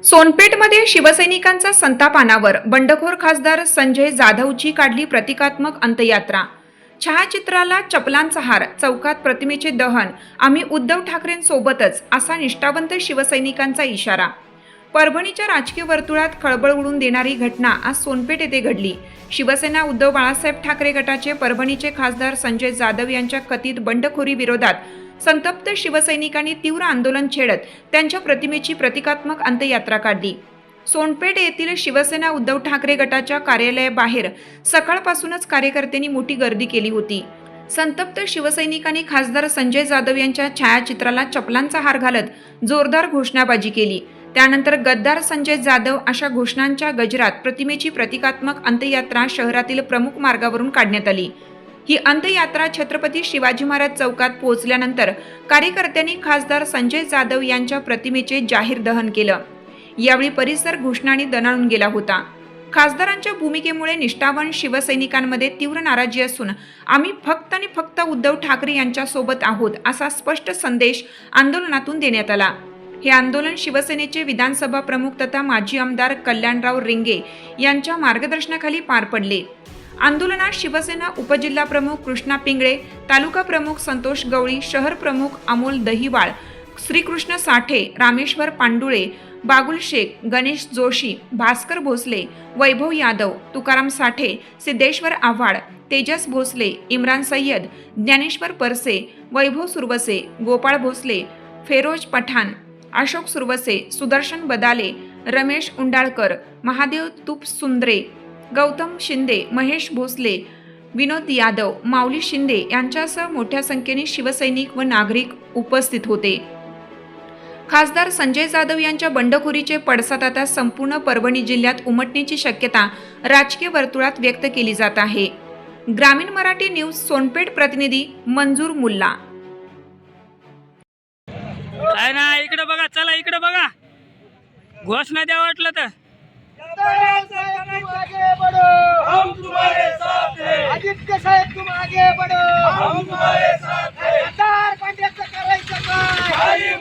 सोनपेठमध्ये शिवसैनिकांचा संतापानावर बंडखोर खासदार संजय जाधवची काढली प्रतिकात्मक अंत्ययात्रा। छायाचित्राला चपलांचा हार, चौकात प्रतिमेचे दहन, आम्ही उद्धव ठाकरेंसोबतच असा निष्ठावंत शिवसैनिकांचा इशारा। परभणीच्या राजकीय वर्तुळात खळबळ उडवून देणारी घटना आज सोनपेठ येथे घडली। शिवसेना उद्धव बाळासाहेब ठाकरे गटाचे परभणीचे खासदार संजय जाधव यांच्या कथित बंडखोरी विरोधात संतप्त शिवसैनिकांनी तीव्र आंदोलन छेडत त्यांच्या प्रतिमेची प्रतिकात्मक अंत्ययात्रा काढली। सोनपेठ येथील शिवसेना उद्धव ठाकरे गटाच्या कार्यालयाबाहेर सकाळपासूनच कार्यकर्त्यांनी मोठी गर्दी केली होती। संतप्त शिवसैनिकांनी खासदार संजय जाधव यांच्या छायाचित्राला चपलांचा हार घालत जोरदार घोषणाबाजी केली। त्यानंतर गद्दार संजय जाधव अशा घोषणांच्या गजरात प्रतिमेची प्रतिकात्मक अंत्ययात्रा शहरातील प्रमुख मार्गावरून काढण्यात आली। ही अंत्ययात्रा छत्रपती शिवाजी महाराज चौकात पोहोचल्यानंतर कार्यकर्त्यांनी खासदार संजय जाधव यांच्या प्रतिमेचे जाहीर दहन केलं। यावेळी परिसर घोषणांनी दणाणून गेला होता। खासदारांच्या भूमिकेमुळे निष्ठावान शिवसैनिकांमध्ये तीव्र नाराजी असून आम्ही फक्त आणि फक्त उद्धव ठाकरे यांच्यासोबत आहोत असा स्पष्ट संदेश आंदोलनातून देण्यात आला। हे आंदोलन शिवसेनेचे विधानसभा प्रमुख तथा माजी आमदार कल्याणराव रिंगे यांच्या मार्गदर्शनाखाली पार पडले। आंदोलनात शिवसेना उपजिल्हा प्रमुख कृष्णा पिंगळे, तालुका प्रमुख संतोष गवळी, शहर प्रमुख अमोल दहिवाळ, श्रीकृष्ण साठे, रामेश्वर पांडुळे, बागुल शेख, गणेश जोशी, भास्कर भोसले, वैभव यादव, तुकाराम साठे, सिद्धेश्वर आव्हाड, तेजस भोसले, इम्रान सय्यद, ज्ञानेश्वर परसे, वैभव सुरवसे, गोपाळ भोसले, फेरोज पठाण, अशोक सुरवसे, सुदर्शन बदाले, रमेश उंडाळकर, महादेव तुपसुंद्रे, गौतम शिंदे, महेश भोसले, विनोद यादव, माऊली शिंदे यांच्यासह मोठ्या संख्येने शिवसैनिक व नागरिक उपस्थित होते। खासदार संजय जाधव यांच्या बंडखोरीचे पडसाद आता संपूर्ण परभणी जिल्ह्यात उमटण्याची शक्यता राजकीय वर्तुळात व्यक्त केली जात आहे। ग्रामीण मराठी न्यूज सोनपेठ प्रतिनिधी मंजूर मुल्ला। काय ना, इकडे बघा, चला इकडे बघा, घोषणा द्या वाटलं तर। हम तुम्हारे साथ हैं। आदित्य साहेब तुम आगे बढ़ो, हम तुम्हारे साथ हैं। करायचं काय?